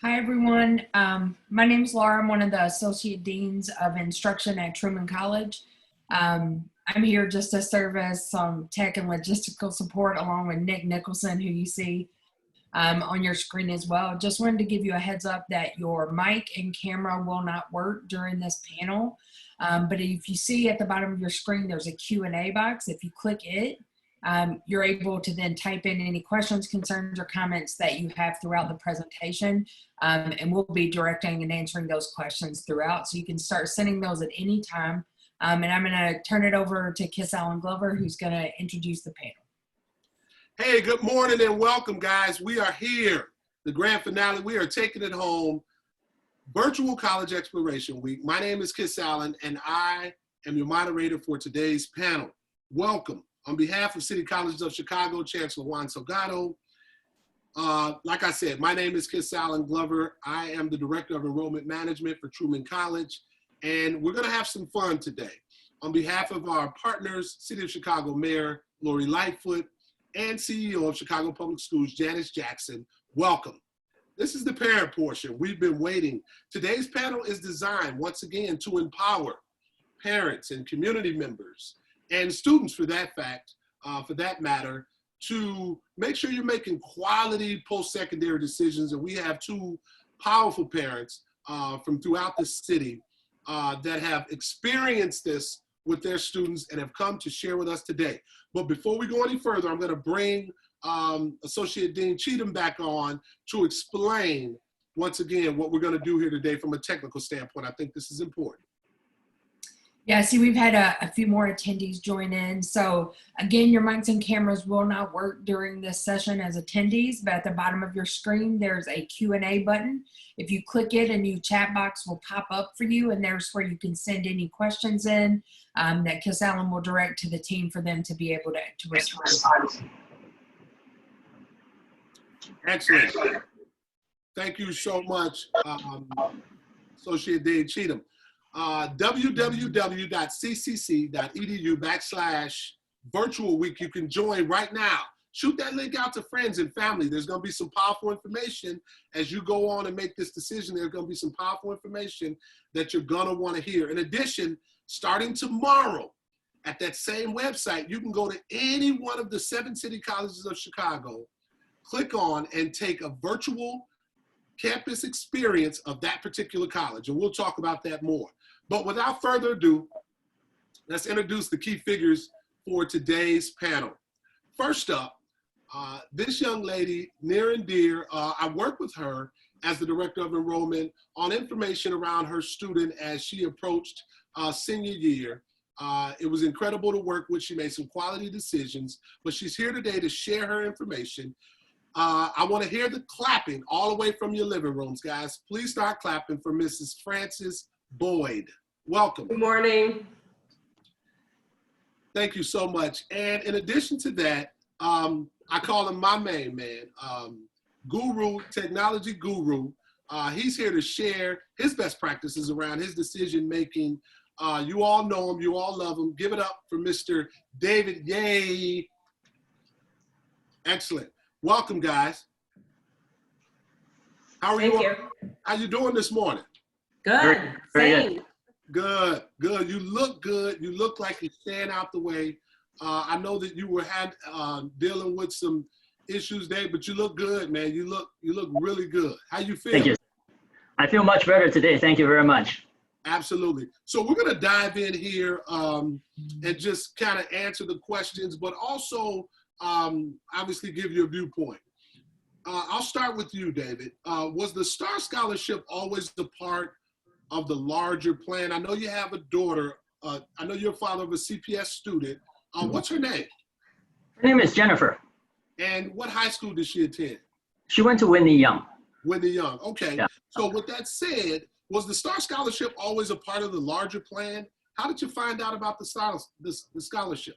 Hi, everyone. My name is Laura. I'm one of the Associate Deans of Instruction at Truman College. I'm here just to serve as some tech and logistical support along with Nick Nicholson, who you see on your screen as well. Just wanted to give you a heads up that your mic and camera will not work during this panel. But if you see at the bottom of your screen, there's a Q&A box. If you click it, you're able to then type in any questions, concerns, or comments that you have throughout the presentation, and we'll be directing and answering those questions throughout. So you can start sending those at any time. And I'm going to turn it over to Kiss Allen Glover, who's going to introduce the panel. Hey, good morning and welcome, guys. We are here, the grand finale. We are taking it home, Virtual College Exploration Week. My name is Kiss Allen, and I am your moderator for today's panel. Welcome. On behalf of City Colleges of Chicago, Chancellor Juan Salgado, like I said, my name is Kiss Allen Glover. I am the Director of Enrollment Management for Truman College, and we're going to have some fun today. On behalf of our partners, City of Chicago Mayor Lori Lightfoot and CEO of Chicago Public Schools, Janice Jackson, welcome. This is the parent portion. We've been waiting. Today's panel is designed, once again, to empower parents and community members and students for that matter, to make sure you're making quality post-secondary decisions. And we have two powerful parents from throughout the city that have experienced this with their students and have come to share with us today. But before we go any further, I'm gonna bring Associate Dean Cheatham back on to explain, once again, what we're gonna do here today from a technical standpoint. I think this is important. Yeah, see, we've had a few more attendees join in. So again, your mics and cameras will not work during this session as attendees, but at the bottom of your screen, there's a Q&A button. If you click it, a new chat box will pop up for you, and there's where you can send any questions in that Kiss Allen will direct to the team for them to be able to respond. Excellent. Thank you so much, Associate Dean Cheatham. www.ccc.edu/virtual week. You can join right now. Shoot that link out to friends and family. There's going to be some powerful information as you go on and make this decision. There's going to be some powerful information that you're going to want to hear. In addition, starting tomorrow at that same website, you can go to any one of the 7 city colleges of Chicago, click on and take a virtual campus experience of that particular college. And we'll talk about that more. But without further ado, let's introduce the key figures for today's panel. First up, this young lady, near and dear, I worked with her as the Director of Enrollment on information around her student as she approached senior year. It was incredible to work with. She made some quality decisions, but she's here today to share her information. I want to hear the clapping all the way from your living rooms, guys. Please start clapping for Mrs. Frances Boyd. Welcome. Good morning. Thank you so much. And in addition to that, I call him my main man, Guru, Technology Guru. He's here to share his best practices around his decision making. You all know him, you all love him. Give it up for Mr. David Yay. Excellent. Welcome, guys. How are you? How you doing this morning? Good. Same. Good, good. You look good. You look like you're staying out the way. I know that you were dealing with some issues there, but you look good, man. You look really good. How you feel? Thank you. I feel much better today. Thank you very much. Absolutely. So we're going to dive in here and just kind of answer the questions, but also obviously give you a viewpoint. I'll start with you, David. Was the STAR Scholarship always a part of the larger plan? I know you have a daughter. I know you're a father of a CPS student. What's her name? Her name is Jennifer. And what high school did she attend? She went to Whitney Young. Whitney Young. Okay. Yeah. So with that said, was the Star Scholarship always a part of the larger plan? How did you find out about the scholarship?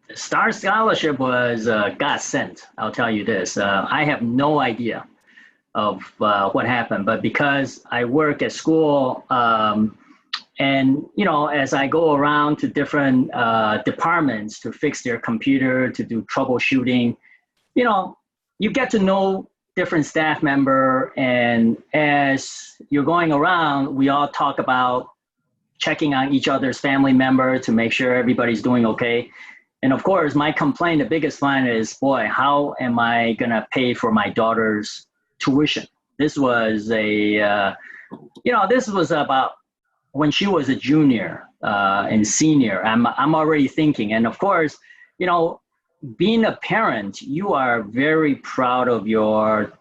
The Star Scholarship was God sent. I'll tell you this. I have no idea of what happened, but because I work at school, and as I go around to different departments to fix their computer, to do troubleshooting, you get to know different staff member, and as you're going around, we all talk about checking on each other's family member to make sure everybody's doing okay. And of course, my complaint, the biggest one is, boy, how am I gonna pay for my daughter's tuition? This was this was about when she was a junior and senior. I'm already thinking, and of course, being a parent, you are very proud of your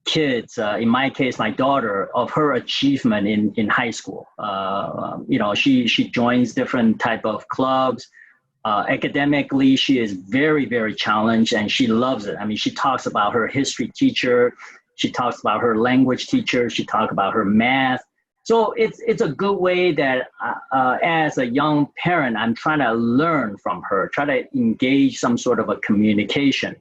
kids. In my case, my daughter, of her achievement in high school. She joins different type of clubs. Academically, she is very, very challenged, and she loves it. I mean, she talks about her history teacher. She talks about her language teacher. She talks about her math. So it's a good way that as a young parent, I'm trying to learn from her, try to engage some sort of a communication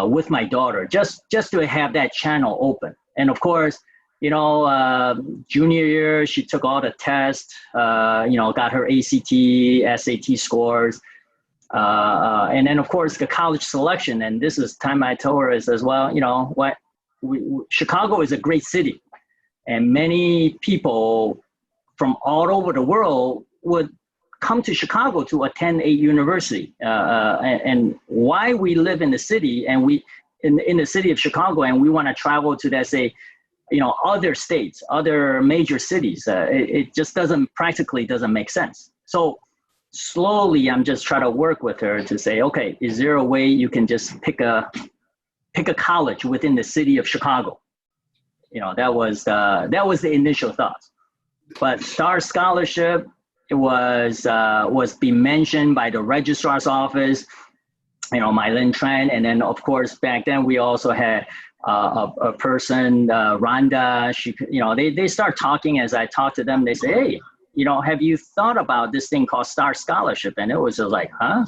with my daughter, just to have that channel open. And of course, junior year, she took all the tests, got her ACT, SAT scores. And then of course the college selection. And this is time I told her is as well, Chicago is a great city. And many people from all over the world would come to Chicago to attend a university. And why we live in the city and in the city of Chicago, and we want to travel to, let's say, other states, other major cities, it just practically doesn't make sense. So slowly, I'm just trying to work with her to say, okay, is there a way you can just pick a college within the city of Chicago? That was the initial thoughts. But Star Scholarship, it was being mentioned by the registrar's office, Mylin Tran, and then of course back then we also had a person, Rhonda. She, they start talking. As I talk to them, they say, hey, have you thought about this thing called Star Scholarship? And it was just like, huh?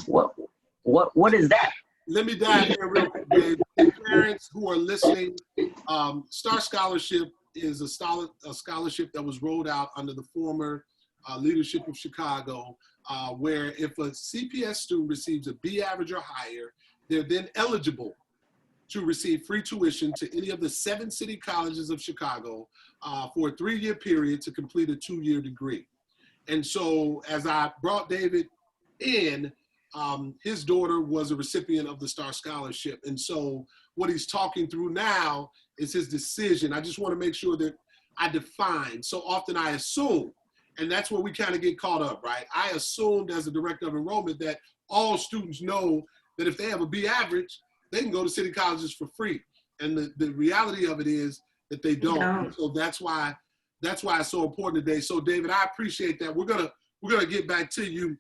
What is that? Let me dive in real quick, Dave. And parents who are listening, Star Scholarship is a scholarship that was rolled out under the former leadership of Chicago, where if a CPS student receives a B average or higher, they're then eligible to receive free tuition to any of the 7 city colleges of Chicago for a 3-year period to complete a 2-year degree. And so as I brought David in, his daughter was a recipient of the Star Scholarship. And so what he's talking through now is his decision. I just want to make sure that I define. So often I assume, and that's where we kind of get caught up, right? I assumed as a director of enrollment that all students know that if they have a B average, they can go to city colleges for free. And the reality of it is that they don't. No. So that's why it's so important today. So David, I appreciate that. We're gonna get back to you.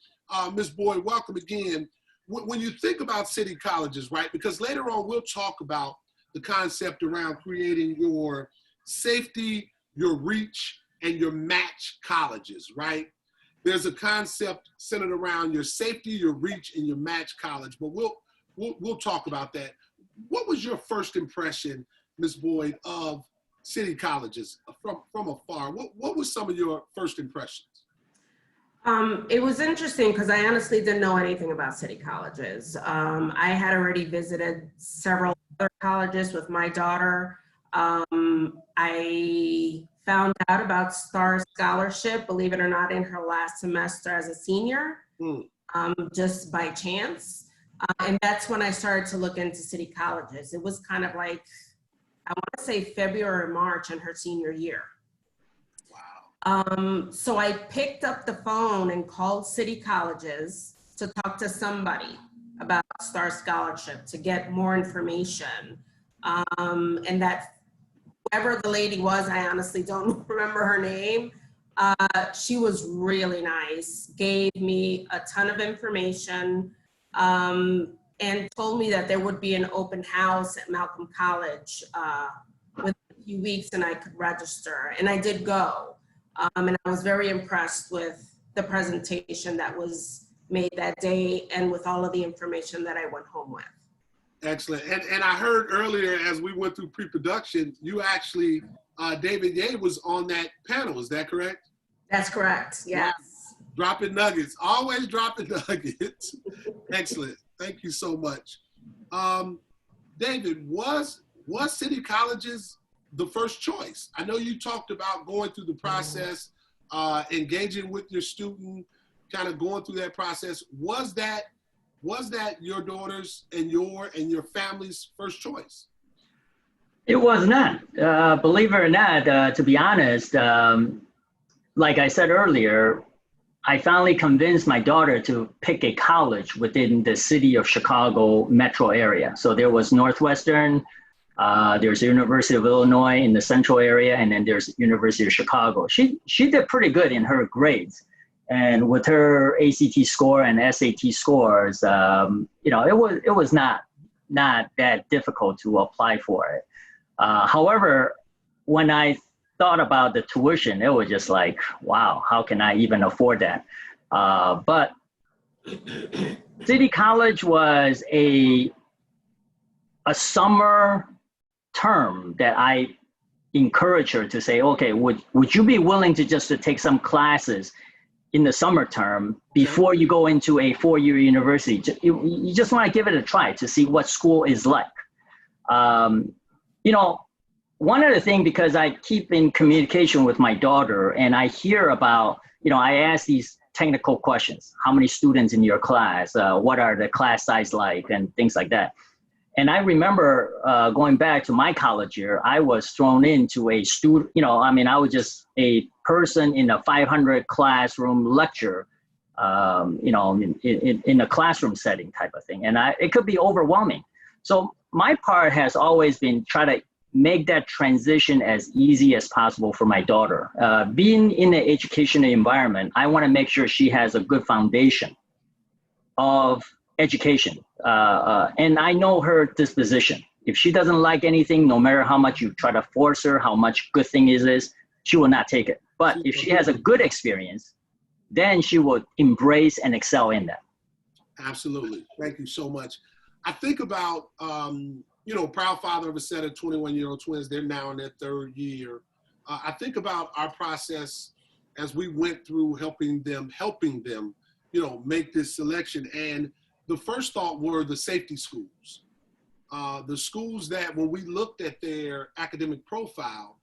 Ms. Boyd, welcome again. When you think about city colleges, right? Because later on we'll talk about the concept around creating your safety, your reach, and your match colleges, right? There's a concept centered around your safety, your reach, and your match college, but we'll talk about that. What was your first impression, Ms. Boyd, of city colleges from afar? What was some of your first impressions? It was interesting because I honestly didn't know anything about city colleges. I had already visited several other colleges with my daughter. I found out about Star Scholarship, believe it or not, in her last semester as a senior, just by chance. And that's when I started to look into city colleges. It was kind of like, I want to say February or March in her senior year. So I picked up the phone and called city colleges to talk to somebody about Star Scholarship to get more information. And that whoever the lady was, I honestly don't remember her name. She was really nice, gave me a ton of information. And and told me that there would be an open house at Malcolm College within a few weeks and I could register. And I did go. And I was very impressed with the presentation that was made that day and with all of the information that I went home with. Excellent. And I heard earlier as we went through pre-production, you actually, David Ye was on that panel. Is that correct? That's correct. Yes. Wow. Dropping nuggets. Always dropping nuggets. Excellent. Thank you so much. David, was City Colleges the first choice? I know you talked about going through the process, engaging with your student, kind of going through that process. Was that your daughter's and your family's first choice? It was not. Believe it or not, to be honest, like I said earlier, I finally convinced my daughter to pick a college within the city of Chicago metro area. So there was Northwestern, there's the University of Illinois in the central area, and then there's University of Chicago. She did pretty good in her grades. And with her ACT score and SAT scores, you know, it was not that difficult to apply for it. However, when I thought about the tuition, it was just like, wow, how can I even afford that? But City College was a summer term that I encouraged her to say, okay, would you be willing to just to take some classes in the summer term before you go into a 4-year university? You just want to give it a try to see what school is like. You know, one other thing, because I keep in communication with my daughter and I hear about, you know, I ask these technical questions. How many students in your class? What are the class size like and things like that. And I remember going back to my college year, I was thrown into a student, you know, I mean, I was just a person in a 500 classroom lecture, you know, in a classroom setting type of thing. And it could be overwhelming. So my part has always been try to make that transition as easy as possible for my daughter. Being in an educational environment, I want to make sure she has a good foundation of education. And I know her disposition. If she doesn't like anything, no matter how much you try to force her, how much good thing it is, she will not take it. But if she has a good experience, then she will embrace and excel in that. Absolutely. Thank you so much. I think about, you know, proud father of a set of 21-year-old twins. They're now in their 3rd year. I think about our process as we went through helping them, you know, make this selection. And the first thought were the safety schools. The schools that when we looked at their academic profile,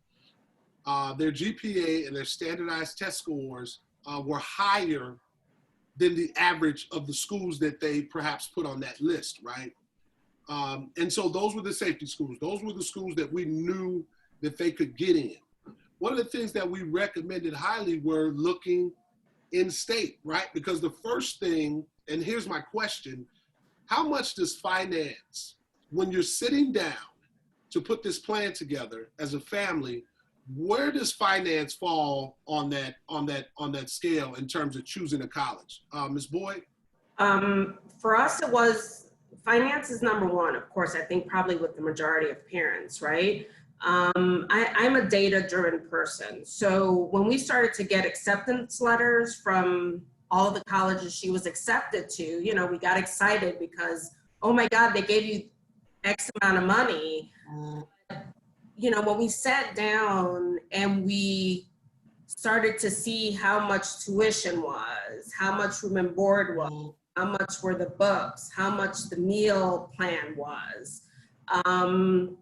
their GPA and their standardized test scores were higher than the average of the schools that they perhaps put on that list, right? And so those were the safety schools. Those were the schools that we knew that they could get in. One of the things that we recommended highly were looking in state, right? Because the first thing, and here's my question, how much does finance, when you're sitting down to put this plan together as a family, where does finance fall on that scale in terms of choosing a college? Ms. Boyd? For us, it was, finance is number one, of course, I think probably with the majority of parents, right? I'm a data-driven person. So when we started to get acceptance letters from all of the colleges she was accepted to, you know, we got excited because, oh my God, they gave you X amount of money. You know, when we sat down and we started to see how much tuition was, how much room and board was, how much were the books, how much the meal plan was, and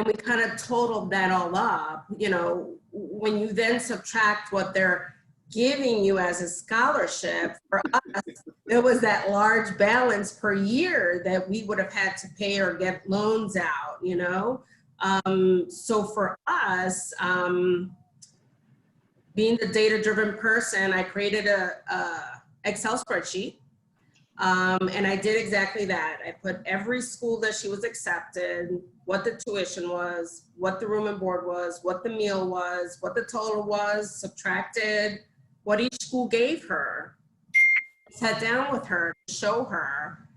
we kind of totaled that all up. You know, when you then subtract what they're giving you as a scholarship, for us, it was that large balance per year that we would have had to pay or get loans out, you know? So for us, being the data-driven person, I created a Excel spreadsheet. And I did exactly that. I put every school that she was accepted, what the tuition was, what the room and board was, what the meal was, what the total was, subtracted what each school gave her, sat down with her to show her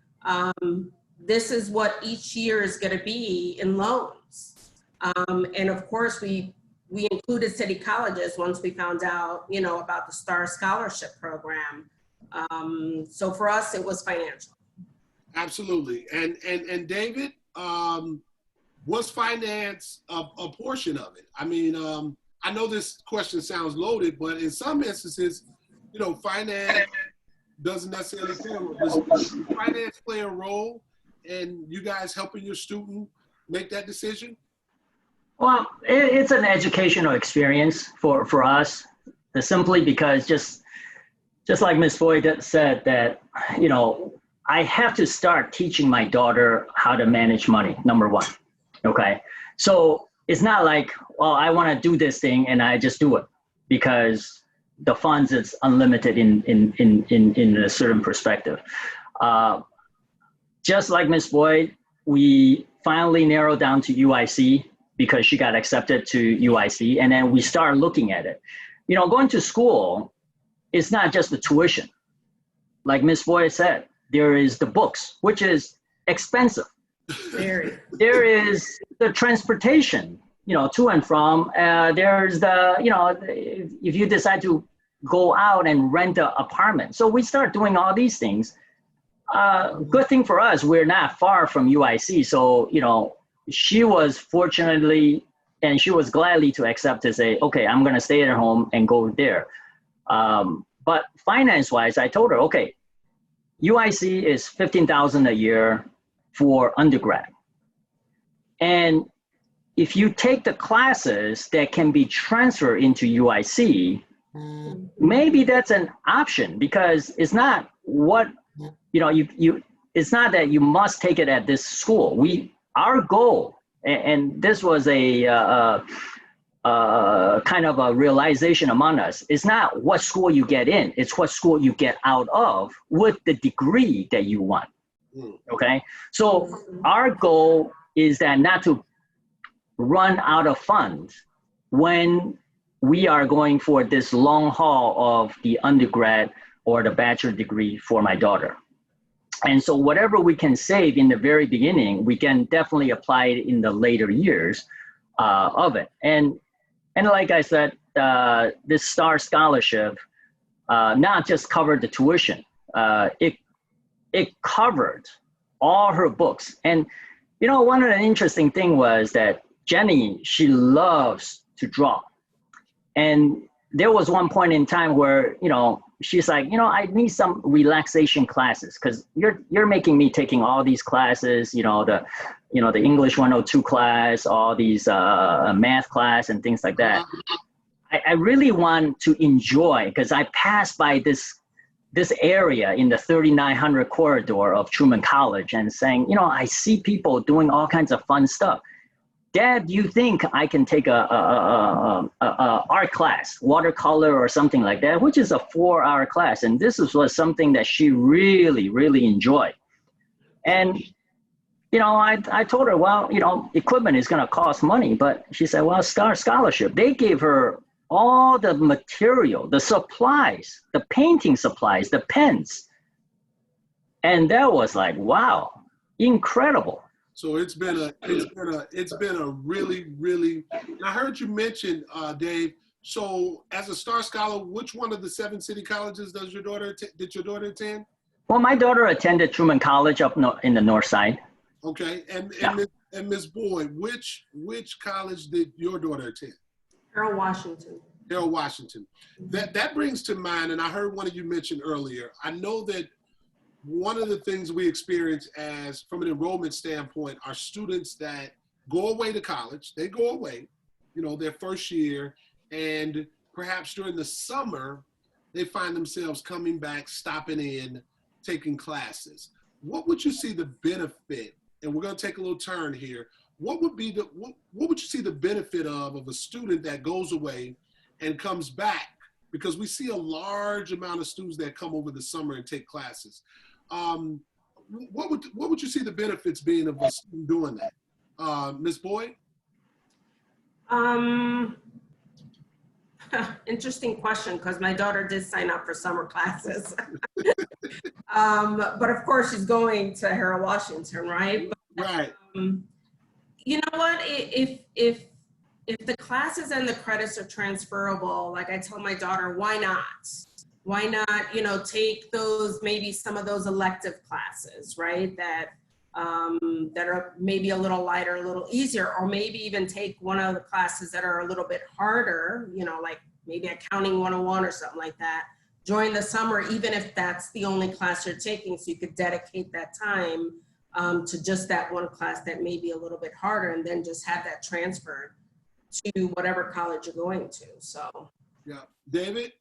This is what each year is going to be in loans. And of course, we included city colleges once we found out, about the STAR Scholarship Program. So for us, it was financial. Absolutely. And David, was finance a portion of it? I mean, I know this question sounds loaded, but in some instances, finance doesn't necessarily play a role. Does finance play a role in you guys helping your student make that decision? Well, it's an educational experience for us, simply because just like Ms. Boyd said, that, I have to start teaching my daughter how to manage money, number one. Okay. So it's not like, well, I want to do this thing and I just do it because the funds is unlimited in a certain perspective. Just like Ms. Boyd, we finally narrowed down to UIC because she got accepted to UIC, and then we start looking at it. Going to school, it's not just the tuition. Like Ms. Boyd said, there is the books, which is expensive. Very. There is the transportation, to and from. There's if you decide to go out and rent an apartment. So we start doing all these things. Good thing for us, we're not far from UIC. So, she was fortunately, and she was gladly to accept to say, okay, I'm going to stay at home and go there. But finance-wise, I told her, okay, UIC is $15,000 a year for undergrad. And if you take the classes that can be transferred into UIC, maybe that's an option, because it's not what, it's not that you must take it at this school. Our goal, and this was a kind of a realization among us, is not what school you get in, it's what school you get out of with the degree that you want. Okay, so our goal is that not to run out of funds when we are going for this long haul of the undergrad or the bachelor degree for my daughter. And so whatever we can save in the very beginning, we can definitely apply it in the later years of it. And like I said, this STAR scholarship not just covered the tuition, it covered all her books. And, one of the interesting thing was that Jenny, she loves to draw. And there was one point in time where, she's like, I need some relaxation classes, because you're making me taking all these classes, the English 102 class, all these math class and things like that. I really want to enjoy, because I passed by this area in the 3900 corridor of Truman College and saying, I see people doing all kinds of fun stuff. Dad, do you think I can take a art class, watercolor or something like that, which is a 4-hour class? And this was something that she really, really enjoyed. And, I told her, well, equipment is going to cost money. But she said, well, STAR Scholarship, they gave her all the material, the supplies, the painting supplies, the pens. And that was like, wow, incredible. So it's been a really, really, and I heard you mention, Dave, so as a STAR Scholar, which one of the 7 city colleges did your daughter attend? Well, my daughter attended Truman College up in the north side. Okay, and Yeah. Ms. Boyd, which college did your daughter attend? Harold Washington. Harold Washington. That brings to mind, and I heard one of you mention earlier, I know that one of the things we experience as, from an enrollment standpoint, are students that go away to college. They go away, their first year, and perhaps during the summer, they find themselves coming back, stopping in, taking classes. What would you see the benefit, and we're going to take a little turn here, what would you see the benefit of a student that goes away and comes back? Because we see a large amount of students that come over the summer and take classes. What would you see the benefits being of a student doing that? Ms. Boyd? Interesting question, because my daughter did sign up for summer classes. But of course she's going to Harold Washington, right? Right. You know what, if the classes and the credits are transferable, like I tell my daughter, why not? Why not, you know, take those, maybe some of those elective classes, right? That are maybe a little lighter, a little easier, or maybe even take one of the classes that are a little bit harder, you know, like maybe accounting 101 or something like that, during the summer, even if that's the only class you're taking, so you could dedicate that time to just that one class that may be a little bit harder, and then just have that transferred to whatever college you're going to. So, Yeah. David?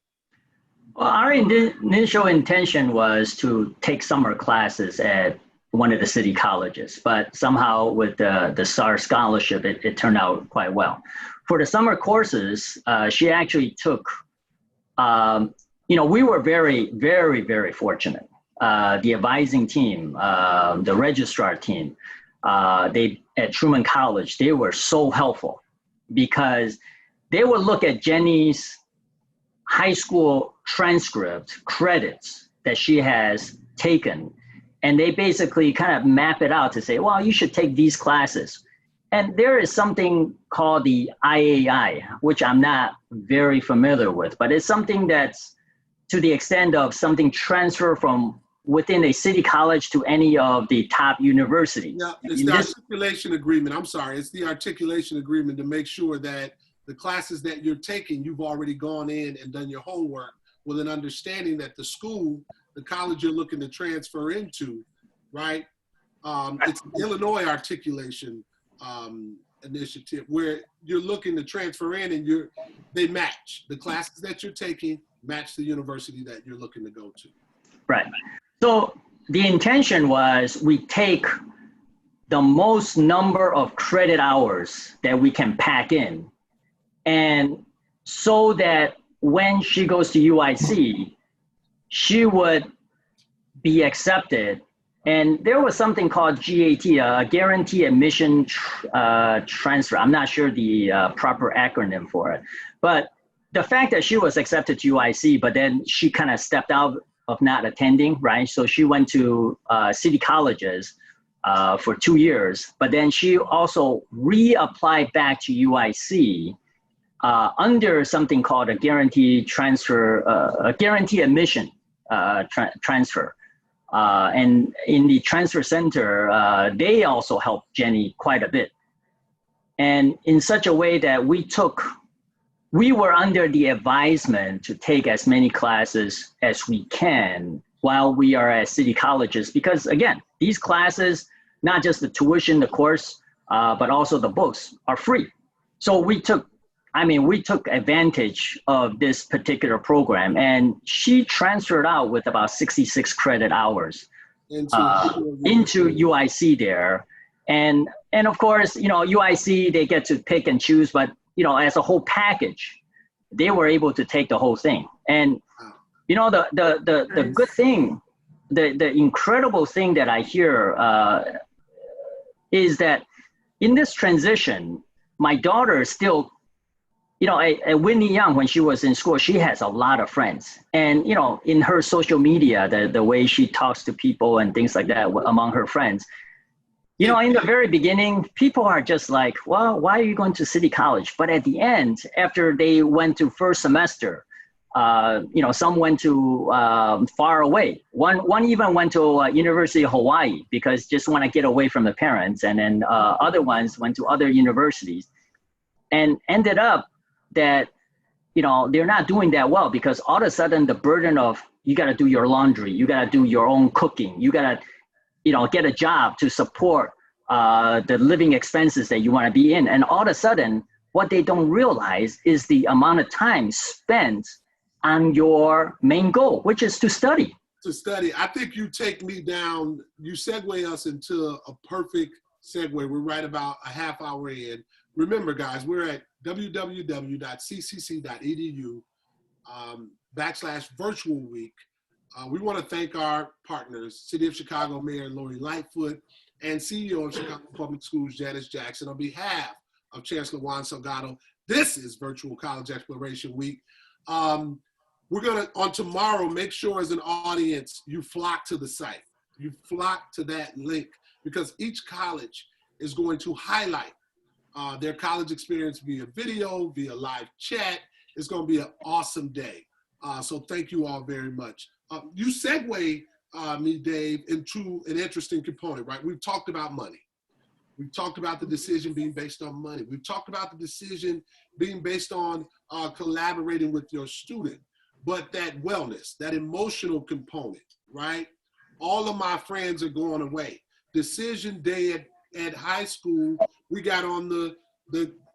Well, our initial intention was to take summer classes at one of the city colleges, but somehow with the STAR scholarship, it turned out quite well. For the summer courses, she actually took, you know, we were very, very, very fortunate. The advising team, the registrar team, they at Truman College, they were so helpful because they would look at Jenny's high school transcript credits that she has taken, and they basically kind of map it out to say, well, you should take these classes. And there is something called the IAI, which I'm not very familiar with, but it's something that's to the extent of something transfer from within a city college to any of the top universities. Yeah, it's the articulation agreement. I'm sorry, it's the articulation agreement to make sure that the classes that you're taking, you've already gone in and done your homework with an understanding that the school, the college you're looking to transfer into, right? It's the Illinois articulation initiative where you're looking to transfer in and they match. The classes that you're taking match the university that you're looking to go to. Right. So the intention was we take the most number of credit hours that we can pack in, and so that when she goes to UIC, she would be accepted. And there was something called GAT, a Guarantee Admission Transfer. I'm not sure the proper acronym for it. But the fact that she was accepted to UIC, but then she kind of stepped out of not attending, right? So she went to city colleges for 2 years, but then she also reapplied back to UIC under something called a guarantee transfer, a guarantee admission transfer. And in the transfer center, they also helped Jenny quite a bit. And in such a way that we were under the advisement to take as many classes as we can while we are at city colleges, because again, these classes, not just the tuition, the course, but also the books are free. So we took advantage of this particular program, and she transferred out with about 66 credit hours into UIC there. And of course, you know, UIC, they get to pick and choose, but you know, as a whole package, they were able to take the whole thing. And you know, the good thing, the incredible thing that I hear is that in this transition, my daughter is still, you know, at Whitney Young, when she was in school, she has a lot of friends. And, you know, in her social media, the way she talks to people and things like that among her friends, you know, in the very beginning, people are just like, well, why are you going to city college? But at the end, after they went to first semester, you know, some went to far away. One even went to University of Hawaii because just want to get away from the parents. And then other ones went to other universities and ended up that, you know, they're not doing that well because all of a sudden the burden of, you got to do your laundry, you got to do your own cooking, you got to, you know, get a job to support the living expenses that you want to be in. And all of a sudden, what they don't realize is the amount of time spent on your main goal, which is to study. To study. I think you take me down, you segue us into a perfect segue. We're right about a half hour in. Remember, guys, we're at www.ccc.edu/virtual week. We want to thank our partners, City of Chicago Mayor Lori Lightfoot and CEO of Chicago Public Schools, Janice Jackson, on behalf of Chancellor Juan Salgado This is Virtual College Exploration Week. We're gonna, on tomorrow, make sure as an audience, you flock to the site. You flock to that link because each college is going to highlight their college experience via video, via live chat. It's gonna be an awesome day. So thank you all very much. You segue me, Dave, into an interesting component, right? We've talked about money. We've talked about the decision being based on money. We've talked about the decision being based on collaborating with your student, but that wellness, that emotional component, right? All of my friends are going away. Decision day at high school, we got on the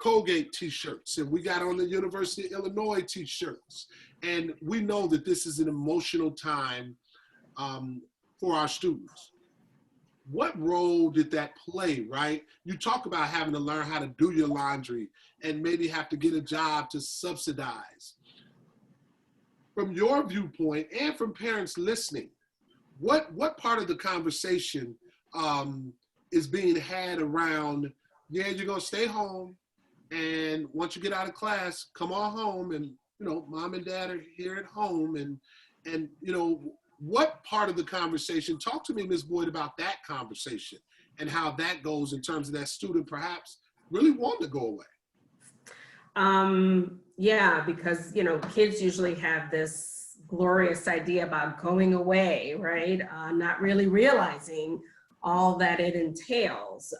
Colgate t-shirts and we got on the University of Illinois t-shirts. And we know that this is an emotional time for our students. What role did that play, right? You talk about having to learn how to do your laundry and maybe have to get a job to subsidize. From your viewpoint and from parents listening, what part of the conversation is being had around, yeah, you're gonna stay home, and once you get out of class, come on home, and you know, mom and dad are here at home, and you know, what part of the conversation, talk to me, Ms. Boyd, about that conversation and how that goes in terms of that student perhaps really wanting to go away. Yeah, because, you know, kids usually have this glorious idea about going away, right? Not really realizing all that it entails.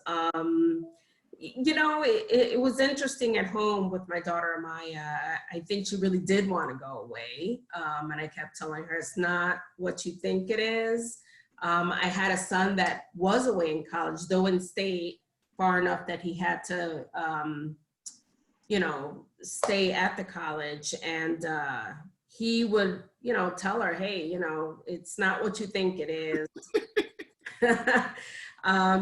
You know, it was interesting at home with my daughter, Maya. I think she really did want to go away. And I kept telling her, it's not what you think it is. I had a son that was away in college, though in state, far enough that he had to, you know, stay at the college. And he would, you know, tell her, hey, you know, it's not what you think it is.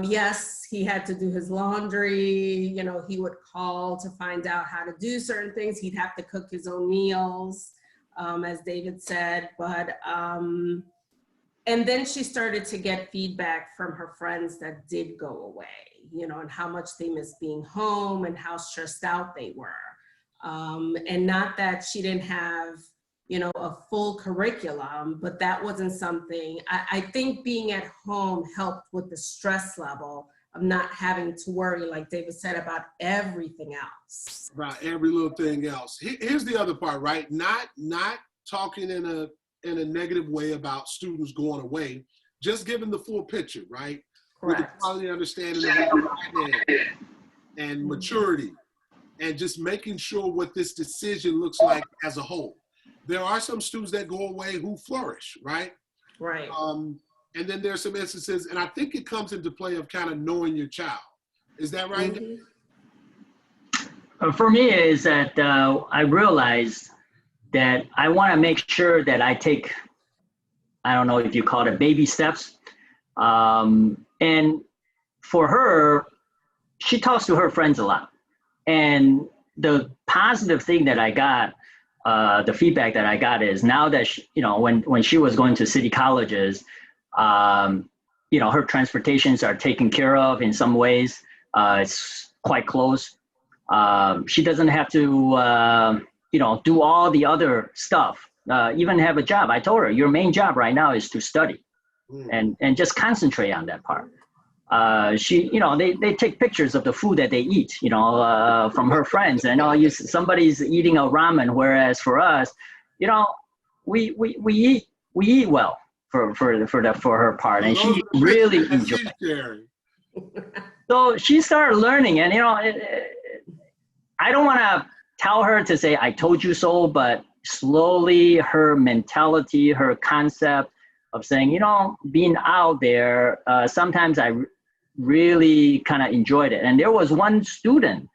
Yes, he had to do his laundry, you know, he would call to find out how to do certain things. He'd have to cook his own meals, as David said, but, and then she started to get feedback from her friends that did go away, you know, and how much they missed being home and how stressed out they were. And not that she didn't have, you know, a full curriculum, but that wasn't something, I think being at home helped with the stress level of not having to worry, like David said, about everything else. Right, every little thing else. Here's the other part, right? Not talking in a negative way about students going away, just giving the full picture, right? Correct. With the quality understanding of and maturity, and just making sure what this decision looks like as a whole. There are some students that go away who flourish, right? Right. And then there's some instances, and I think it comes into play of kind of knowing your child. Is that right? Mm-hmm. For me is that I realized that I want to make sure that I take, I don't know if you call it baby steps. And for her, she talks to her friends a lot. And the positive thing that I got, the feedback that I got is now that, she, you know, when she was going to city colleges, you know, her transportations are taken care of in some ways. It's quite close. She doesn't have to, you know, do all the other stuff, even have a job. I told her, your main job right now is to study and just concentrate on that part. She, you know, they take pictures of the food that they eat, you know, from her friends, and somebody's eating a ramen, whereas for us, you know, we eat well for her part, and she really enjoyed it. So she started learning, and you know, I don't want to tell her to say I told you so, but slowly her mentality, her concept of saying, you know, being out there, sometimes I really kind of enjoyed it. And there was one student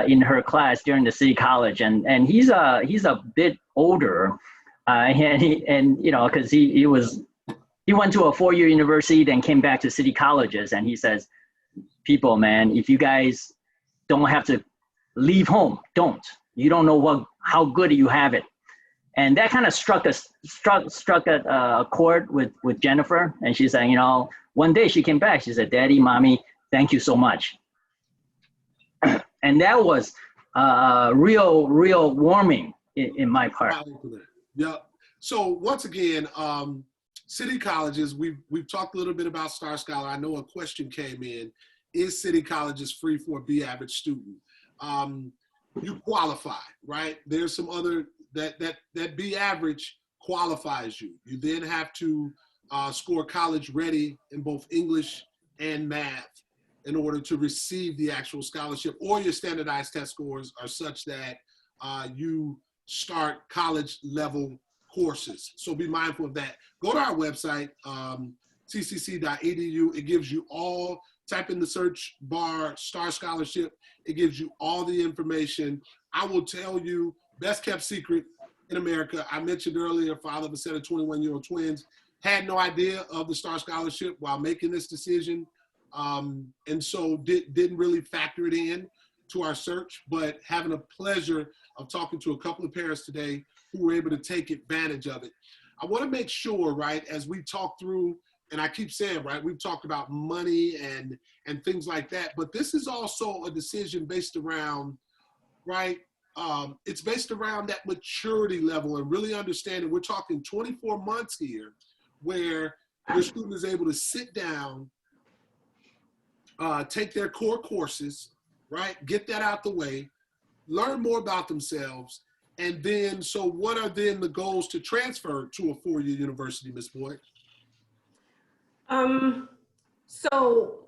in her class during the city college, and he's a bit older, and you know, because he went to a 4-year university, then came back to city colleges, and he says, people, man, if you guys don't have to leave home, don't. You don't know how good you have it. And that kind of struck a chord with Jennifer. And she's saying, you know, one day she came back, she said, Daddy, Mommy, thank you so much. And that was real warming in my part. Yeah. So once again, City Colleges, we've talked a little bit about Star Scholar. I know a question came in: is City Colleges free for a B average student? You qualify, right? There's some other that B average qualifies you. You then have to score college ready in both English and math in order to receive the actual scholarship, or your standardized test scores are such that you start college level courses. So be mindful of that. Go to our website, ccc.edu. It gives you all, type in the search bar, Star Scholarship. It gives you all the information. I will tell you, best kept secret in America. I mentioned earlier, father of a set of 21-year-old twins, had no idea of the Star Scholarship while making this decision. And so didn't really factor it in to our search, but having a pleasure of talking to a couple of parents today who were able to take advantage of it. I want to make sure, right, as we talk through, and I keep saying, right, we've talked about money and things like that, but this is also a decision based around, right, it's based around that maturity level and really understanding. We're talking 24 months here where your student is able to sit down, take their core courses, right? Get that out the way, learn more about themselves, and then, so what are then the goals to transfer to a four-year university, Ms. Boyd? So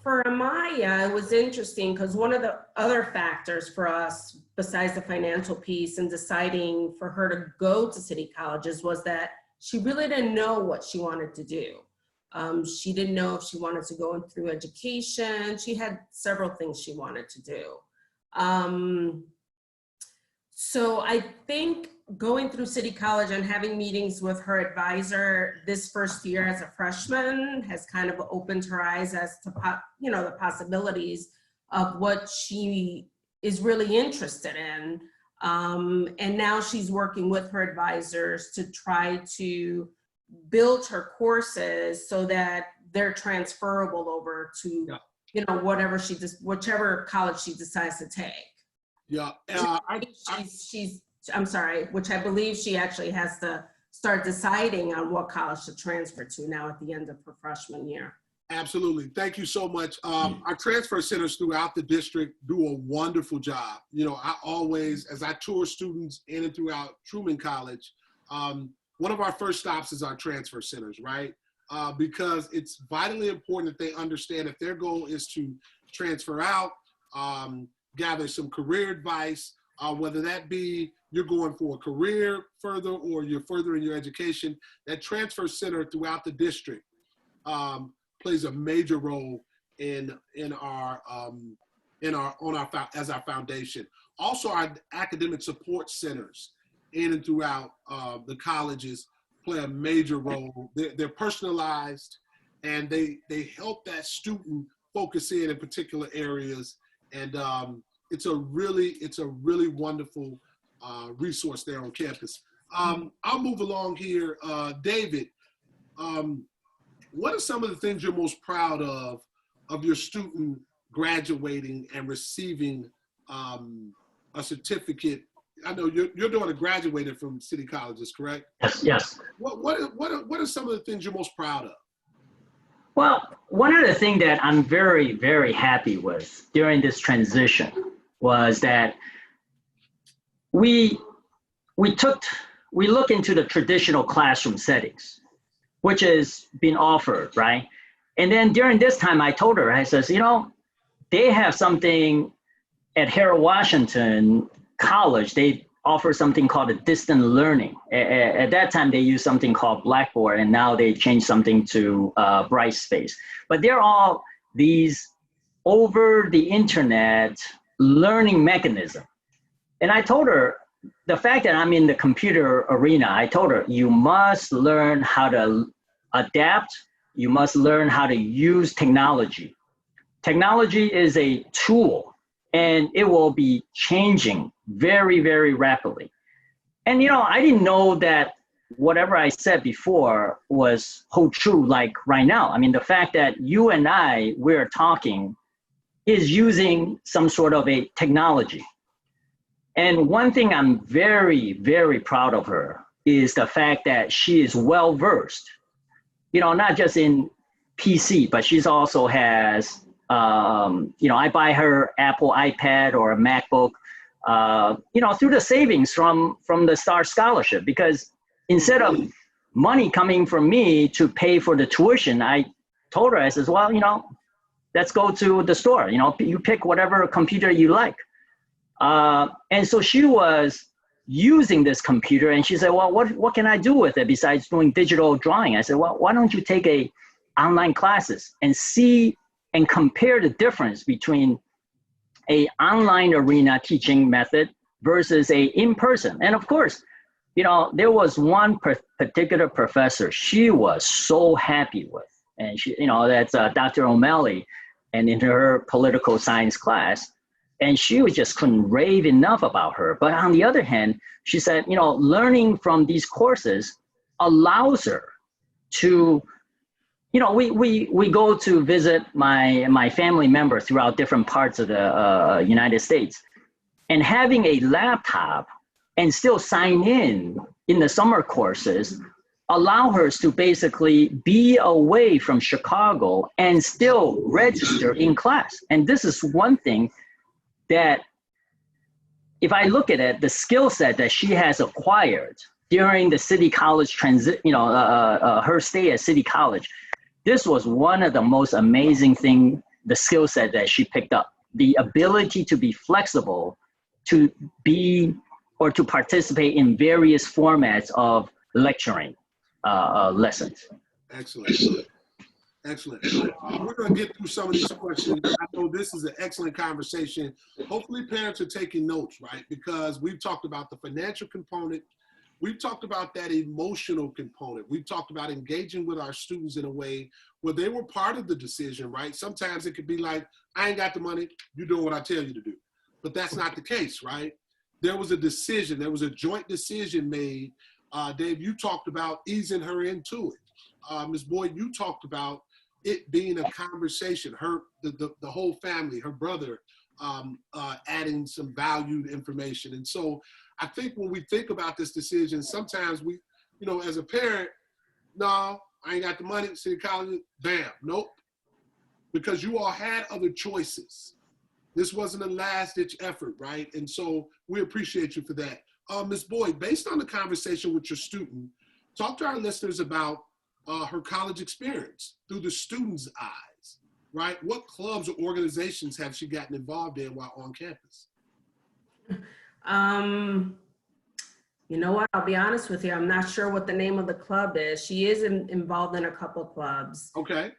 for Amaya, it was interesting because one of the other factors for us, besides the financial piece and deciding for her to go to City Colleges, was that she really didn't know what she wanted to do. She didn't know if she wanted to go through education. She had several things she wanted to do. So I think going through City College and having meetings with her advisor this first year as a freshman has kind of opened her eyes as to, the possibilities of what she is really interested in. And now she's working with her advisors to try to build her courses so that they're transferable over to, whichever college she decides to take. Yeah, I'm sorry, which I believe she actually has to start deciding on what college to transfer to now at the end of her freshman year. Absolutely. Thank you so much. Our transfer centers throughout the district do a wonderful job. I always, as I tour students in and throughout Truman College, one of our first stops is our transfer centers, right? Because it's vitally important that they understand if their goal is to transfer out, gather some career advice, whether that be you're going for a career further or you're furthering your education, that transfer center throughout the district plays a major role as our foundation. Also, our academic support centers in and throughout the colleges play a major role. They're personalized, and they help that student focus in particular areas. And it's a really wonderful resource there on campus. I'll move along here. David, what are some of the things you're most proud of your student graduating and receiving a certificate? I know you're doing a graduated from City Colleges, correct? Yes. What are some of the things you're most proud of? Well, one of the things that I'm very, very happy with during this transition was that we look into the traditional classroom settings, which is being offered, right? And then during this time, I told her, I says, they have something at Harold Washington College. They offer something called a distant learning. At that time, they used something called Blackboard, and now they changed something to Brightspace. But they're all these over the internet learning mechanism. And I told her, the fact that I'm in the computer arena, I told her, you must learn how to adapt. You must learn how to use technology. Technology is a tool, and it will be changing very, very rapidly. And, I didn't know that whatever I said before was hold true like right now. I mean, the fact that you and we're talking is using some sort of a technology. And one thing I'm very, very proud of her is the fact that she is well versed, not just in PC, but she's also has, I buy her Apple iPad or a MacBook, through the savings from the STAR scholarship, because instead of money coming from me to pay for the tuition, I told her, I says, well, let's go to the store, you pick whatever computer you like. And so she was using this computer, and she said, well, what can I do with it besides doing digital drawing? I said, well, why don't you take online classes and see and compare the difference between a online arena teaching method versus a in-person. And of course, there was one particular professor she was so happy with, and she, that's Dr. O'Malley, and in her political science class, and she just couldn't rave enough about her. But on the other hand, she said, learning from these courses allows her to, we go to visit my family member throughout different parts of the United States, and having a laptop and still sign in the summer courses allow her to basically be away from Chicago and still register in class. And this is one thing that, if I look at it, the skill set that she has acquired during the City College her stay at City College, this was one of the most amazing thing, the skill set that she picked up, the ability to be flexible, to be or to participate in various formats of lecturing lessons. Excellent. Excellent. We're going to get through some of these questions. I know this is an excellent conversation. Hopefully parents are taking notes, right? Because we've talked about the financial component. We've talked about that emotional component. We've talked about engaging with our students in a way where they were part of the decision, right? Sometimes it could be like, I ain't got the money, you're doing what I tell you to do. But that's not the case, right? There was a decision, there was a joint decision made. Dave, you talked about easing her into it. Ms. Boyd, you talked about it being a conversation, the whole family, her brother, adding some valued information. And so I think when we think about this decision, sometimes we, as a parent, no, I ain't got the money, City College, bam, nope. Because you all had other choices. This wasn't a last-ditch effort, right? And so we appreciate you for that. Ms. Boyd, based on the conversation with your student, talk to our listeners about her college experience through the student's eyes, right? What clubs or organizations have she gotten involved in while on campus? You know what? I'll be honest with you. I'm not sure what the name of the club is. She is involved in a couple clubs. Okay.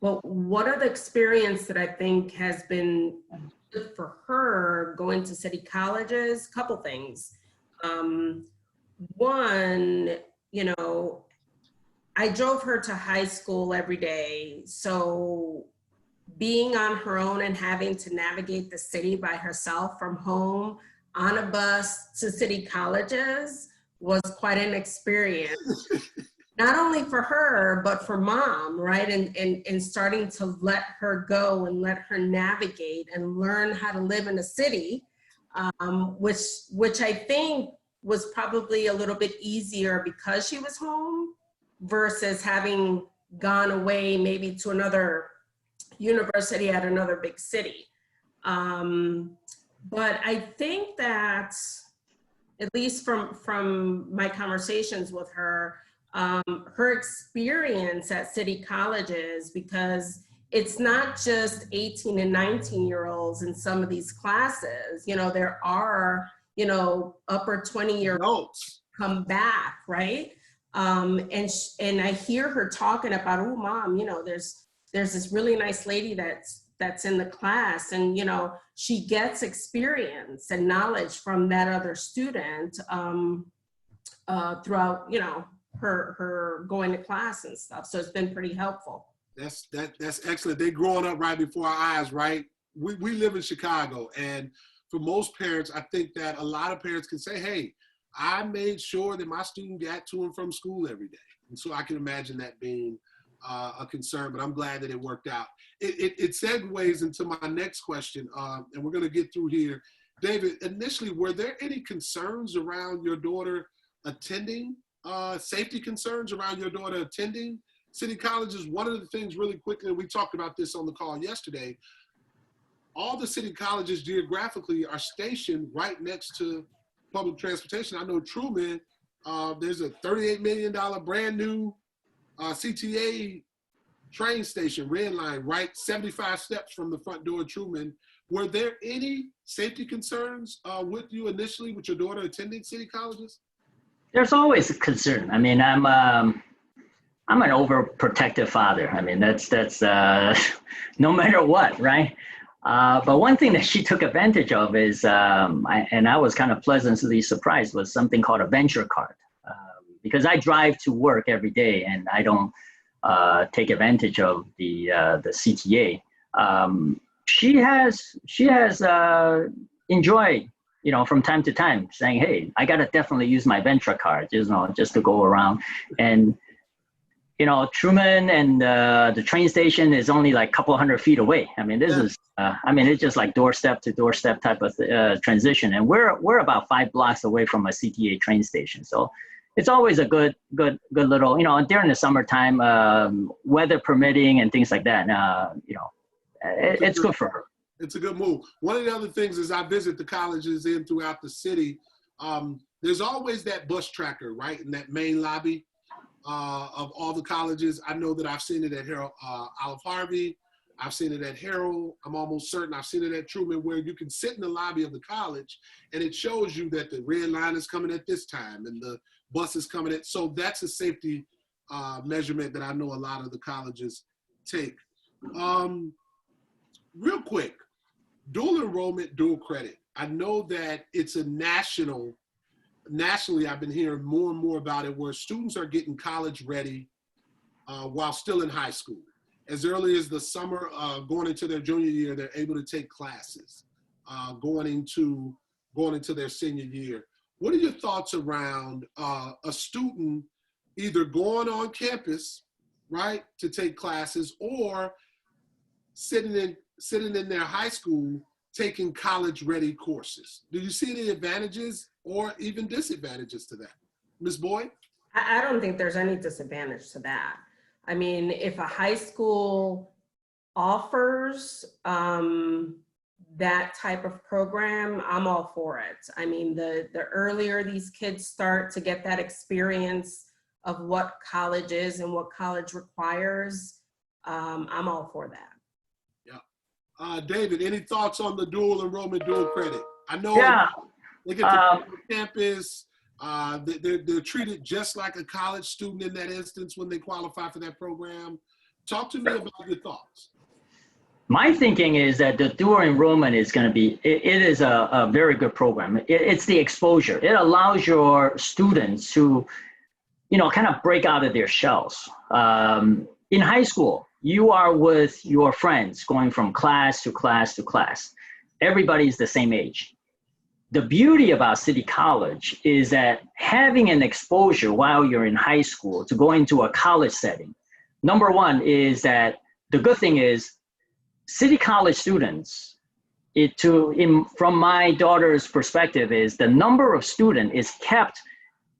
But one of the experience that I think has been good for her going to city colleges, couple things. One, I drove her to high school every day. So being on her own and having to navigate the city by herself from home on a bus to city colleges was quite an experience. Not only for her, but for mom, right? And starting to let her go and let her navigate and learn how to live in a city, which I think was probably a little bit easier because she was home versus having gone away maybe to another university at another big city. But I think that, at least from my conversations with her, her experience at city colleges, because it's not just 18 and 19-year-olds in some of these classes, there are, upper 20-year-olds come back, right? And I hear her talking about, oh, mom, there's this really nice lady that's in the class, and she gets experience and knowledge from that other student throughout her going to class and stuff. So it's been pretty helpful. That's excellent. They growing up right before our eyes, right? We live in Chicago, and for most parents, I think that a lot of parents can say, hey, I made sure that my student got to and from school every day. And so I can imagine that being a concern, but I'm glad that it worked out. It segues into my next question, and we're going to get through here David, initially, were there any concerns around your daughter attending, safety concerns around your daughter attending city colleges? One of the things really quickly, and we talked about this on the call yesterday, all the city colleges geographically are stationed right next to public transportation. I know Truman, there's a $38 million brand new CTA train station, Red Line, right 75 steps from the front door of Truman. Were there any safety concerns with you initially with your daughter attending city colleges? There's always a concern. I mean, I'm an overprotective father. I mean, that's no matter what, right? But one thing that she took advantage of is, and I was kind of pleasantly surprised, was something called a venture card. Because I drive to work every day and I don't take advantage of the CTA. She has enjoyed, from time to time saying, hey, I got to definitely use my venture card, just to go around. And, Truman and the train station is only like a couple hundred feet away. I mean, it's just like doorstep to doorstep type of transition. And we're about 5 blocks away from a CTA train station. So it's always a good little, during the summertime, weather permitting and things like that. It's good for her. It's a good move. One of the other things is I visit the colleges in throughout the city. There's always that bus tracker, right, in that main lobby of all the colleges. I know that I've seen it at Olive Harvey. I've seen it at Harold. I'm almost certain I've seen it at Truman, where you can sit in the lobby of the college and it shows you that the red line is coming at this time and the bus is coming at. So that's a safety measurement that I know a lot of the colleges take. Real quick, dual enrollment, dual credit. I know that it's a nationally, I've been hearing more and more about it, where students are getting college ready while still in high school. As early as the summer, going into their junior year, they're able to take classes, going into their senior year. What are your thoughts around a student either going on campus, right, to take classes, or sitting in their high school taking college-ready courses? Do you see any advantages or even disadvantages to that? Ms. Boyd? I don't think there's any disadvantage to that. I mean, if a high school offers that type of program, I'm all for it. I mean, the earlier these kids start to get that experience of what college is and what college requires, I'm all for that. Yeah. David, any thoughts on the dual enrollment, dual credit? I know they get to campus. They're treated just like a college student in that instance when they qualify for that program. Talk to me about your thoughts. My thinking is that the dual enrollment is going to be, it is a very good program. It's the exposure. It allows your students to, kind of break out of their shells. In high school, you are with your friends going from class to class to class. Everybody's the same age. The beauty about City College is that having an exposure while you're in high school to go into a college setting, number one is that the good thing is City College students, from my daughter's perspective, is the number of students is kept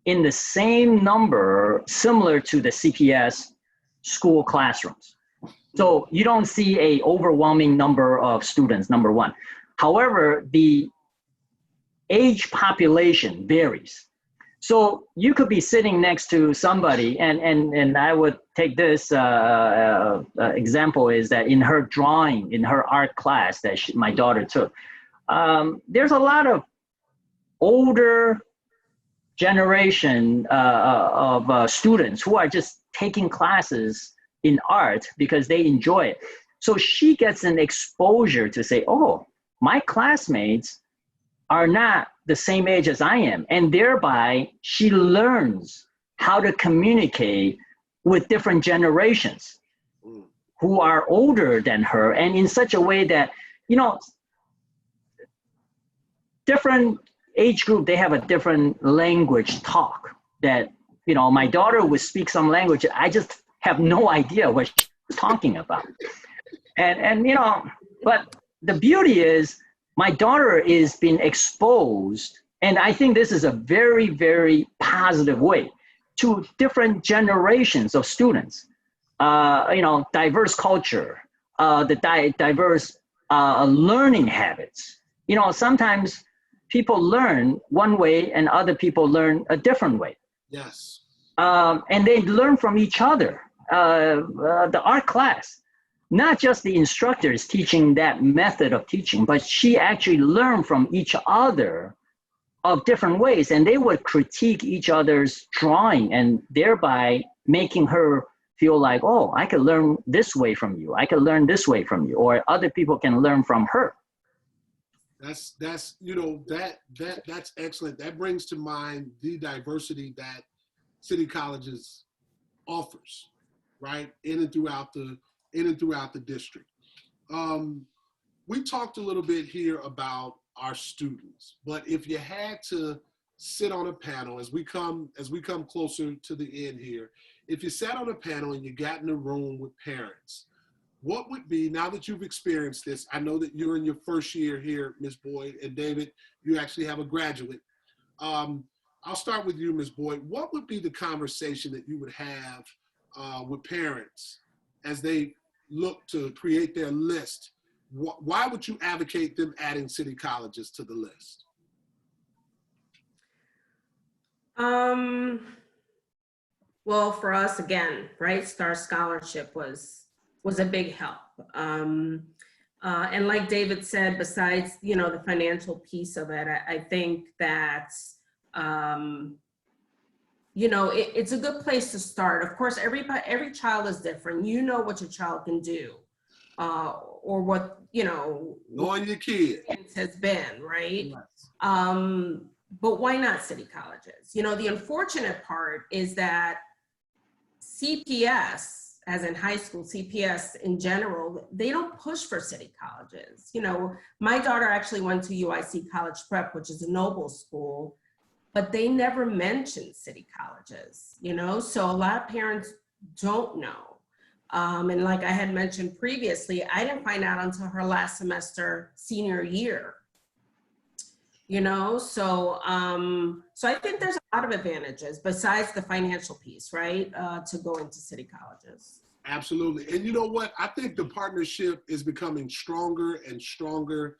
in the same number similar to the CPS school classrooms. So you don't see a overwhelming number of students, number one. However, the age population varies. So you could be sitting next to somebody, and I would take this example is that in her drawing, in her art class that my daughter took, there's a lot of older generation of students who are just taking classes in art because they enjoy it. So she gets an exposure to say, oh, my classmates are not the same age as I am. And thereby she learns how to communicate with different generations who are older than her, and in such a way that, different age group, they have a different language talk that, my daughter would speak some language. I just have no idea what she's talking about. And but the beauty is, my daughter is being exposed, and I think this is a very, very positive way, to different generations of students. Diverse culture, the diverse learning habits. Sometimes people learn one way and other people learn a different way. Yes. And they learn from each other. The art class, not just the instructors teaching that method of teaching, but she actually learned from each other of different ways, and they would critique each other's drawing, and thereby making her feel like, oh, I could learn this way from you. I could learn this way from you, or other people can learn from her. That's excellent. That brings to mind the diversity that City Colleges offers, right, in and throughout the district. We talked a little bit here about our students, but if you had to sit on a panel as we come closer to the end here, if you sat on a panel and you got in a room with parents, what would be, now that you've experienced this, I know that you're in your first year here, Ms. Boyd, and David, you actually have a graduate. I'll start with you, Ms. Boyd. What would be the conversation that you would have with parents as they look to create their list? Why would you advocate them adding city colleges to the list? Well, for us, again, right, Star Scholarship was a big help. And like David said, besides, the financial piece of it, I think that, it's a good place to start. Of course, every child is different. You know what your child can do, or what, knowing your kid has been, right? Yes. But why not city colleges? The unfortunate part is that CPS, as in high school, CPS in general, they don't push for city colleges. My daughter actually went to UIC College Prep, which is a Noble school, but they never mentioned city colleges, so a lot of parents don't know. And like I had mentioned previously, I didn't find out until her last semester, senior year. So I think there's a lot of advantages besides the financial piece, right, to go into city colleges. Absolutely. And you know what? I think the partnership is becoming stronger and stronger.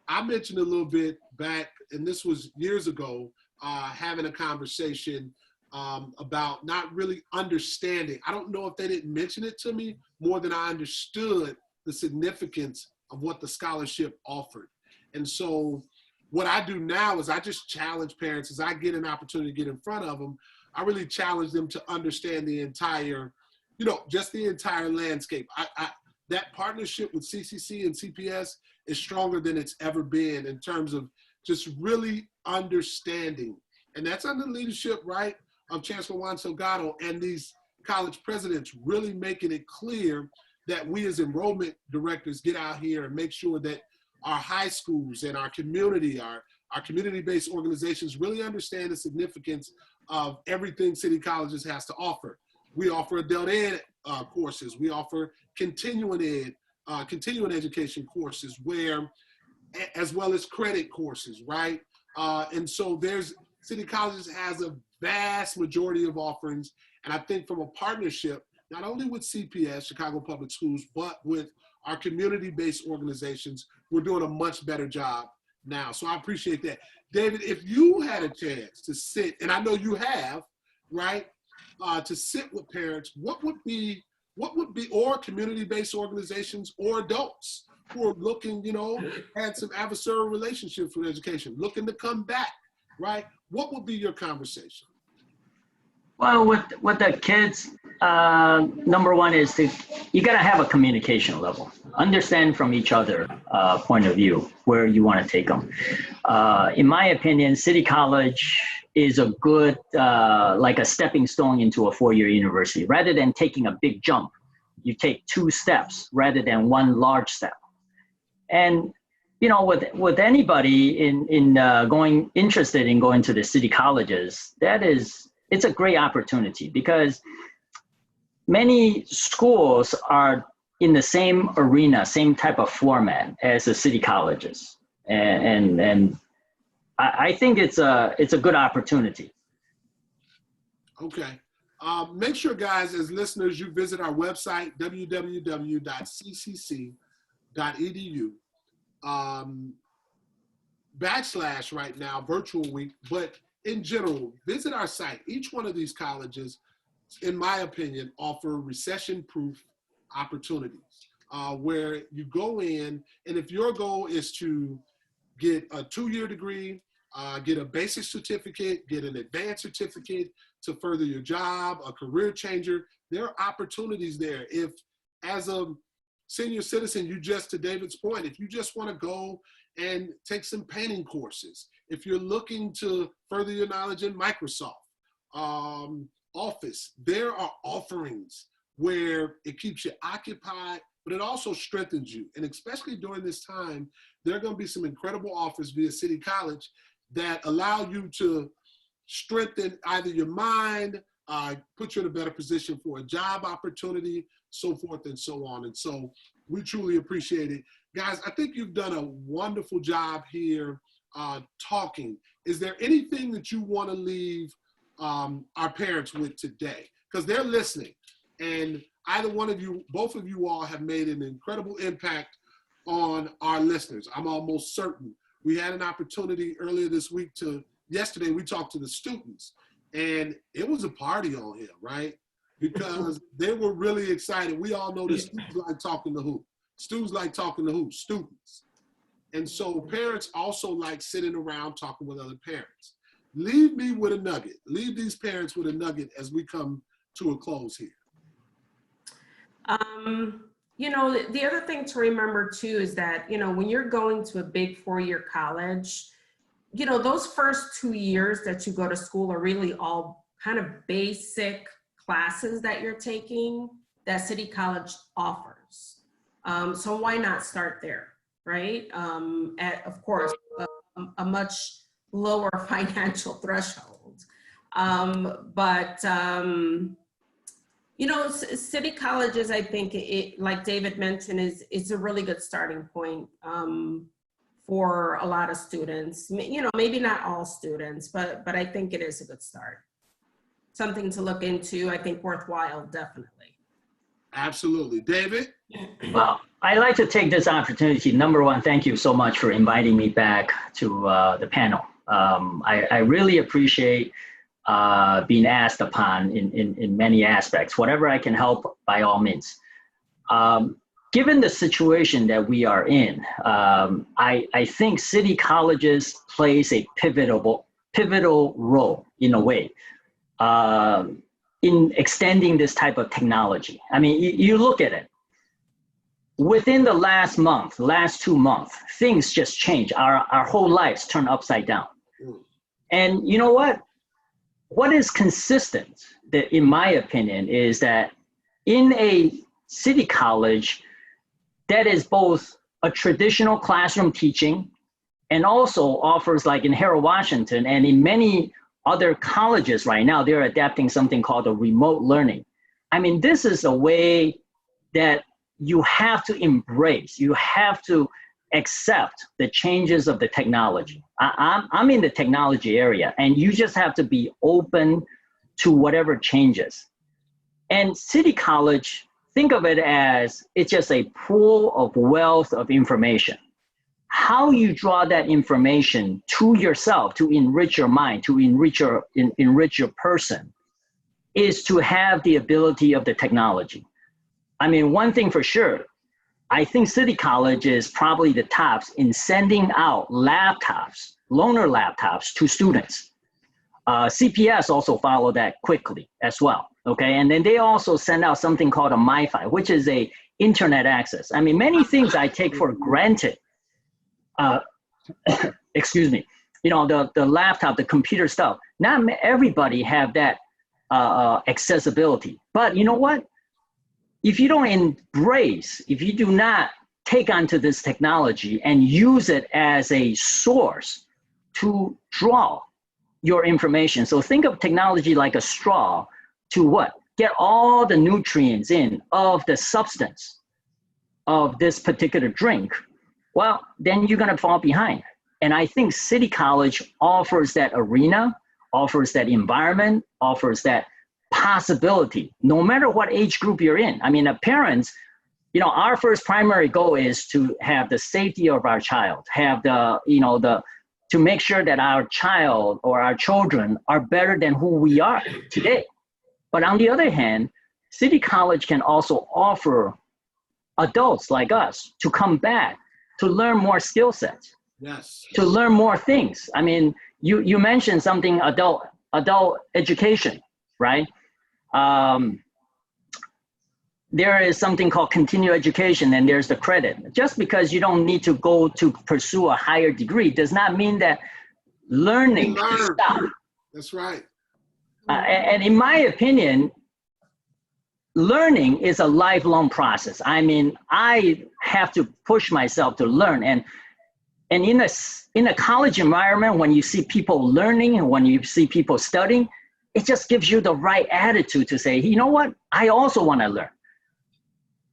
I mentioned a little bit back, and this was years ago, having a conversation about not really understanding. I don't know if they didn't mention it to me more than I understood the significance of what the scholarship offered. And so what I do now is I just challenge parents as I get an opportunity to get in front of them. I really challenge them to understand the entire, just the entire landscape. That partnership with CCC and CPS is stronger than it's ever been in terms of just really understanding. And that's under the leadership, right, of Chancellor Juan Salgado and these college presidents really making it clear that we as enrollment directors get out here and make sure that our high schools and our community, our community-based organizations really understand the significance of everything City Colleges has to offer. We offer adult ed courses. We offer continuing education courses as well as credit courses, right? And so City Colleges has a vast majority of offerings. And I think from a partnership, not only with CPS, Chicago Public Schools, but with our community-based organizations, we're doing a much better job now. So I appreciate that. David, if you had a chance to sit, and I know you have, right, to sit with parents, what would be, or community-based organizations or adults who are looking, had some adversarial relationships with education, looking to come back, right? What would be your conversation? Well, with the kids, number one is you got to have a communication level. Understand from each other point of view where you want to take them. In my opinion, City College is a good, like a stepping stone into a four-year university. Rather than taking a big jump, you take 2 steps rather than 1 large step. And with anybody interested in going to the city colleges, it's a great opportunity because many schools are in the same arena, same type of format as the city colleges. And I think it's a good opportunity. Okay. Make sure, guys, as listeners, you visit our website, www.ccc.edu. / right now, virtual week, but in general, visit our site. Each one of these colleges, in my opinion, offer recession-proof opportunities where you go in, and if your goal is to get a 2-year degree, get a basic certificate, get an advanced certificate to further your job, a career changer, there are opportunities there. If, as a senior citizen, to David's point, if you just want to go and take some painting courses, if you're looking to further your knowledge in Microsoft Office, there are offerings where it keeps you occupied, but it also strengthens you. And especially during this time, there are going to be some incredible offers via City College that allow you to strengthen either your mind, put you in a better position for a job opportunity, so forth and so on. And so we truly appreciate it. Guys, I think you've done a wonderful job here talking. Is there anything that you want to leave our parents with today? Because they're listening. And either one of you, both of you all have made an incredible impact on our listeners. I'm almost certain. We had an opportunity earlier this week yesterday we talked to the students, and it was a party on here, right? Because they were really excited. We all know that students like talking to who? Students like talking to who? Students. And so parents also like sitting around talking with other parents. Leave me with a nugget. Leave these parents with a nugget as we come to a close here. The other thing to remember too is that, when you're going to a big 4-year college, those first 2 years that you go to school are really all kind of basic classes that you're taking that City College offers. So why not start there, right? At, of course, a much lower financial threshold. City colleges, I think, like David mentioned, is a really good starting point for a lot of students. Maybe not all students, but I think it is a good start. Something to look into, I think worthwhile, definitely. Absolutely. David? Well, I'd like to take this opportunity. Number one, thank you so much for inviting me back to the panel. I really appreciate being asked upon in many aspects. Whatever I can help, by all means. Given the situation that we are in, I think city colleges plays a pivotal role in a way in extending this type of technology. I mean, you look at it. Within the last 2 months, things just change. Our whole lives turn upside down. And you know what? What is consistent, in my opinion, is that in a city college that is both a traditional classroom teaching and also offers, like in Harold Washington and in many other colleges right now, they're adapting something called a remote learning. I mean, this is a way that you have to embrace, you have to accept the changes of the technology. I'm in the technology area, and you just have to be open to whatever changes. And City College, think of it as it's just a pool of wealth of information. How you draw that information to yourself to enrich your mind, to enrich your person, is to have the ability of the technology. I mean, one thing for sure, I think City College is probably the tops in sending out laptops, loaner laptops to students. CPS also followed that quickly as well, okay? And then they also send out something called a MiFi, which is a internet access. I mean, many things I take for granted, excuse me, the laptop, the computer stuff, not everybody have that accessibility. But you know what? If you don't embrace, if you do not take onto this technology and use it as a source to draw your information. So think of technology like a straw to what? Get all the nutrients in of the substance of this particular drink, well, then you're going to fall behind. And I think City College offers that arena, offers that environment, offers that possibility, no matter what age group you're in. I mean, parents, you know, our first primary goal is to have the safety of our child, have the, you know, to make sure that our child or our children are better than who we are today. But on the other hand, City College can also offer adults like us to come back, to learn more skill sets, Yes. to learn more things. I mean, you mentioned something, adult education, right? There is something called continuing education, and there's the credit. Just because you don't need to go to pursue a higher degree does not mean that learning should stop. That's right. And in my opinion, learning is a lifelong process. I mean, I have to push myself to learn. And in a college environment, when you see people learning and when you see people studying, it just gives you the right attitude to say, you know what, I also want to learn.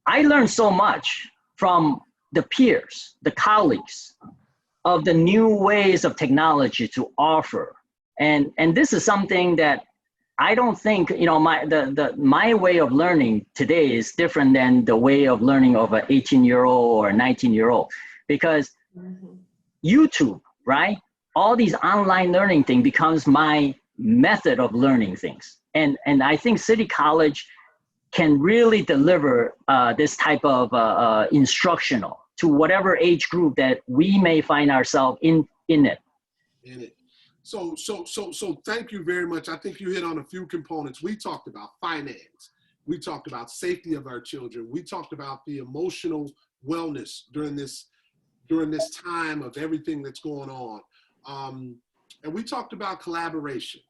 I learned so much from the peers, the colleagues, of the new ways of technology to offer. And this is something that I don't think, you know, my way of learning today is different than the way of learning of an 18-year-old or a 19-year-old, because YouTube, right? All these online learning thing becomes my method of learning things. And I think City College can really deliver this type of instructional to whatever age group that we may find ourselves in it. So thank you very much. I think you hit on a few components. We talked about finance. We talked about safety of our children. We talked about the emotional wellness during this time of everything that's going on. And we talked about collaboration.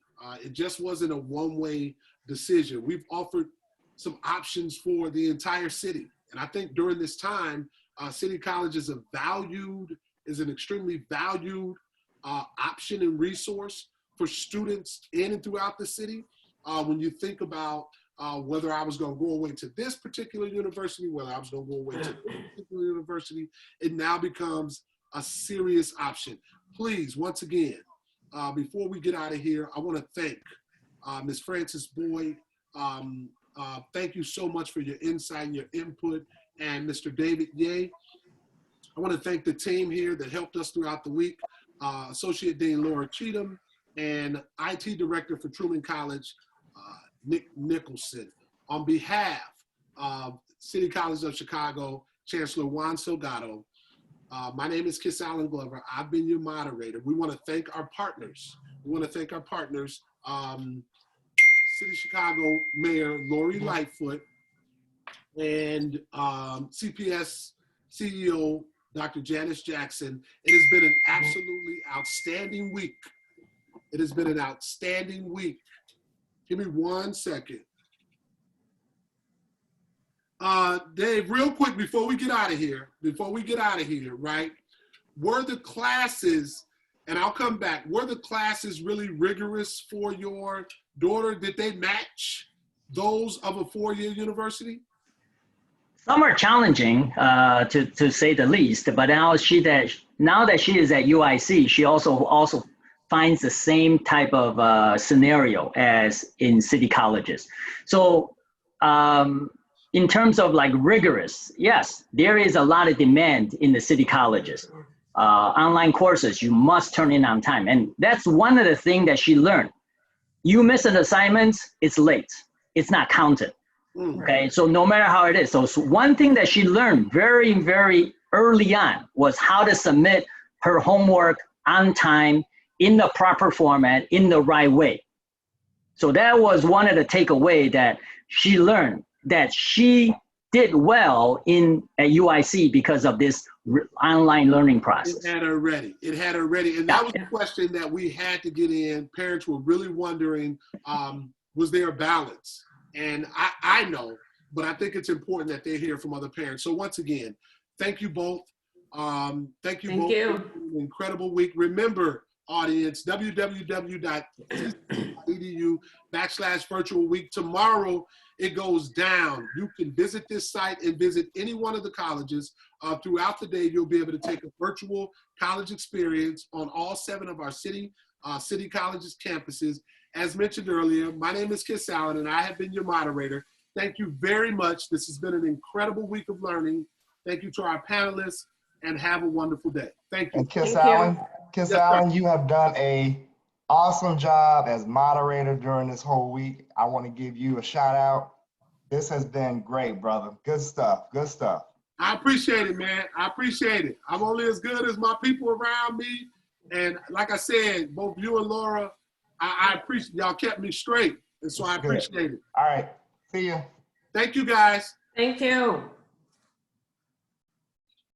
It just wasn't a one-way decision. We've offered some options for the entire city. And I think during this time, City College is an extremely valued option and resource for students in and throughout the city. When you think about whether I was going to go away to this particular university, whether I was going to go away to this particular university, it now becomes a serious option. Please, once again, before we get out of here, I want to thank Ms. Frances Boyd. Thank you so much for your insight and your input. And Mr. David Ye. I want to thank the team here that helped us throughout the week. Associate Dean Laura Cheatham and IT Director for Truman College, Nick Nicholson. On behalf of City College of Chicago, Chancellor Juan Salgado, my name is Kiss Allen Glover. I've been your moderator. We want to thank our partners. City Chicago Mayor Lori Lightfoot and CPS CEO Dr. Janice Jackson. It has been an absolutely outstanding week. It has been an outstanding week. Give me 1 second. Dave, real quick, before we get out of here, right? Were the classes, and I'll come back, were the classes really rigorous for your daughter? Did they match those of a four-year university? Some are challenging, to say the least. But now that she is at UIC, she also finds the same type of scenario as in city colleges. So in terms of like rigorous, yes, there is a lot of demand in the city colleges. Online courses, you must turn in on time, and that's one of the things that she learned. You miss an assignment, it's late. It's not counted. Okay, so no matter how it is. So one thing that she learned very, very early on was how to submit her homework on time, in the proper format, in the right way. So that was one of the takeaways that she learned, that she did well at UIC because of this online learning process. It had her ready. And that was the question that we had to get in. Parents were really wondering, was there a balance? And I know, but I think it's important that they hear from other parents. So once again, thank you both. Thank you both. For an incredible week. Remember, audience, www.city.com. untitled.edu/virtual week. Tomorrow, it goes down. You can visit this site and visit any one of the colleges. Throughout the day, you'll be able to take a virtual college experience on all 7 of our city colleges campuses. As mentioned earlier, my name is Kiss Allen, and I have been your moderator. Thank you very much. This has been an incredible week of learning. Thank you to our panelists, and have a wonderful day. Thank you. And Kiss Thank you. Allen, Yes, sir. you have done a awesome job as moderator during this whole week. I want to give you a shout out. This has been great, brother. Good stuff. Good stuff. I appreciate it, man. I appreciate it. I'm only as good as my people around me. And like I said, both you and Laura, I appreciate y'all kept me straight. And so I appreciate it. All right. See you. Thank you, guys. Thank you.